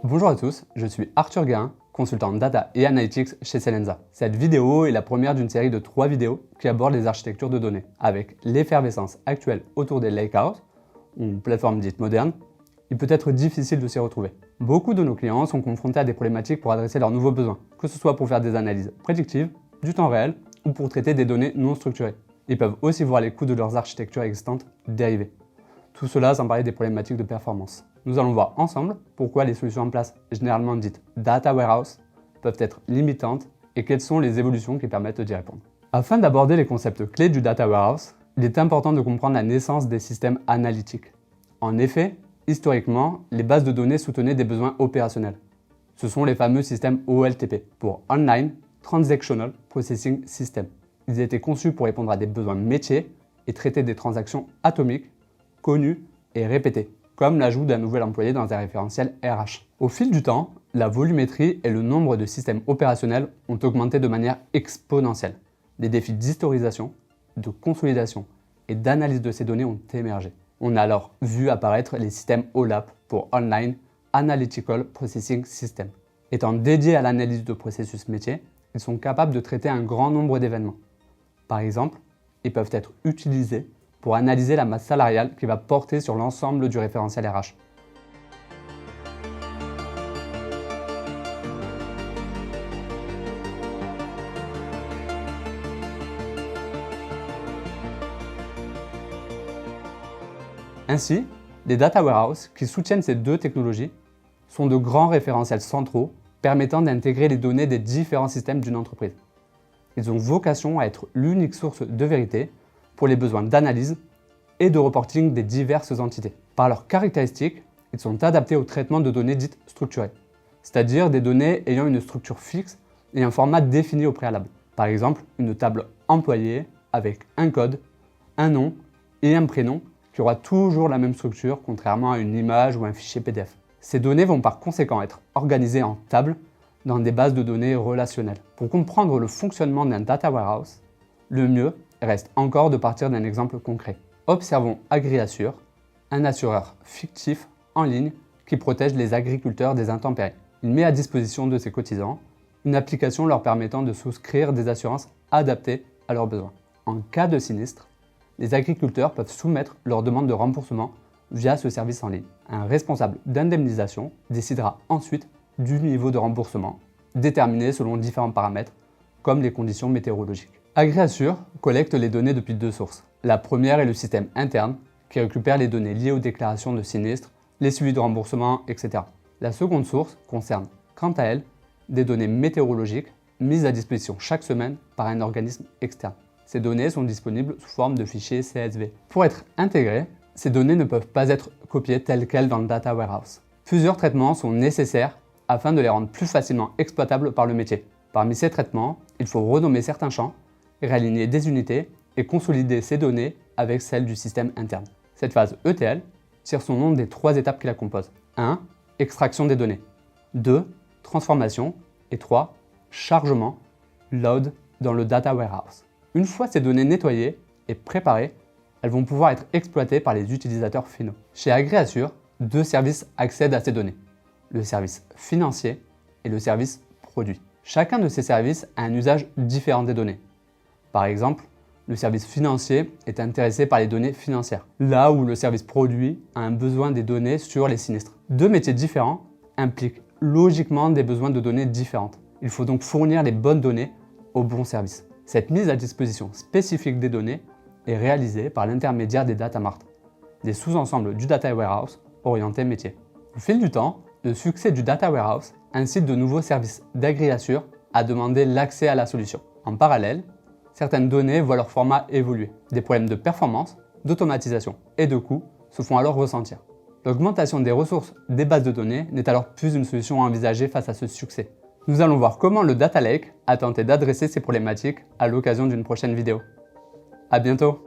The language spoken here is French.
Bonjour à tous, je suis Arthur Guérin, consultant Data et Analytics chez Selensa. Cette vidéo est la première d'une série de 3 vidéos qui abordent les architectures de données, avec l'effervescence actuelle autour des lakehouse, une plateforme dite moderne. Il peut être difficile de s'y retrouver. Beaucoup de nos clients sont confrontés à des problématiques pour adresser leurs nouveaux besoins, que ce soit pour faire des analyses prédictives, du temps réel ou pour traiter des données non structurées. Ils peuvent aussi voir les coûts de leurs architectures existantes dériver. Tout cela sans parler des problématiques de performance. Nous allons voir ensemble pourquoi les solutions en place, généralement dites Data Warehouse, peuvent être limitantes et quelles sont les évolutions qui permettent d'y répondre. Afin d'aborder les concepts clés du Data Warehouse, il est important de comprendre la naissance des systèmes analytiques. En effet, historiquement, les bases de données soutenaient des besoins opérationnels. Ce sont les fameux systèmes OLTP, pour Online Transactional Processing System. Ils étaient conçus pour répondre à des besoins métiers et traiter des transactions atomiques, connues et répétées, comme l'ajout d'un nouvel employé dans un référentiel RH. Au fil du temps, la volumétrie et le nombre de systèmes opérationnels ont augmenté de manière exponentielle. Des défis d'historisation, de consolidation et d'analyse de ces données ont émergé. On a alors vu apparaître les systèmes OLAP pour Online Analytical Processing System. Étant dédiés à l'analyse de processus métiers, ils sont capables de traiter un grand nombre d'événements. Par exemple, ils peuvent être utilisés pour analyser la masse salariale qui va porter sur l'ensemble du référentiel RH. Ainsi, les data warehouses qui soutiennent ces deux technologies sont de grands référentiels centraux permettant d'intégrer les données des différents systèmes d'une entreprise. Ils ont vocation à être l'unique source de vérité pour les besoins d'analyse et de reporting des diverses entités. Par leurs caractéristiques, ils sont adaptés au traitement de données dites structurées, c'est-à-dire des données ayant une structure fixe et un format défini au préalable. Par exemple, une table employée avec un code, un nom et un prénom qui aura toujours la même structure contrairement à une image ou un fichier PDF. Ces données vont par conséquent être organisées en tables dans des bases de données relationnelles. Pour comprendre le fonctionnement d'un data warehouse, le mieux reste encore de partir d'un exemple concret. Observons AgriAssure, un assureur fictif en ligne qui protège les agriculteurs des intempéries. Il met à disposition de ses cotisants une application leur permettant de souscrire des assurances adaptées à leurs besoins. En cas de sinistre, les agriculteurs peuvent soumettre leur demande de remboursement via ce service en ligne. Un responsable d'indemnisation décidera ensuite du niveau de remboursement, déterminé selon différents paramètres, comme les conditions météorologiques. AgriAssure collecte les données depuis deux sources. La première est le système interne, qui récupère les données liées aux déclarations de sinistres, les suivis de remboursement, etc. La seconde source concerne, quant à elle, des données météorologiques mises à disposition chaque semaine par un organisme externe. Ces données sont disponibles sous forme de fichiers CSV. Pour être intégrées, ces données ne peuvent pas être copiées telles quelles dans le Data Warehouse. Plusieurs traitements sont nécessaires afin de les rendre plus facilement exploitables par le métier. Parmi ces traitements, il faut renommer certains champs, réaligner des unités et consolider ces données avec celles du système interne. Cette phase ETL tire son nom des 3 étapes qui la composent. 1. Extraction des données. 2. Transformation. Et 3. Chargement, load dans le Data Warehouse. Une fois ces données nettoyées et préparées, elles vont pouvoir être exploitées par les utilisateurs finaux. Chez AgriAssure, 2 services accèdent à ces données. Le service financier et le service produit. Chacun de ces services a un usage différent des données. Par exemple, le service financier est intéressé par les données financières, là où le service produit a un besoin des données sur les sinistres. 2 métiers différents impliquent logiquement des besoins de données différentes. Il faut donc fournir les bonnes données au bon service. Cette mise à disposition spécifique des données est réalisée par l'intermédiaire des data marts, des sous-ensembles du data warehouse orientés métier. Au fil du temps, le succès du data warehouse incite de nouveaux services d'AgriAssure à demander l'accès à la solution. En parallèle, certaines données voient leur format évoluer. Des problèmes de performance, d'automatisation et de coût se font alors ressentir. L'augmentation des ressources des bases de données n'est alors plus une solution à envisager face à ce succès. Nous allons voir comment le Data Lake a tenté d'adresser ces problématiques à l'occasion d'une prochaine vidéo. À bientôt!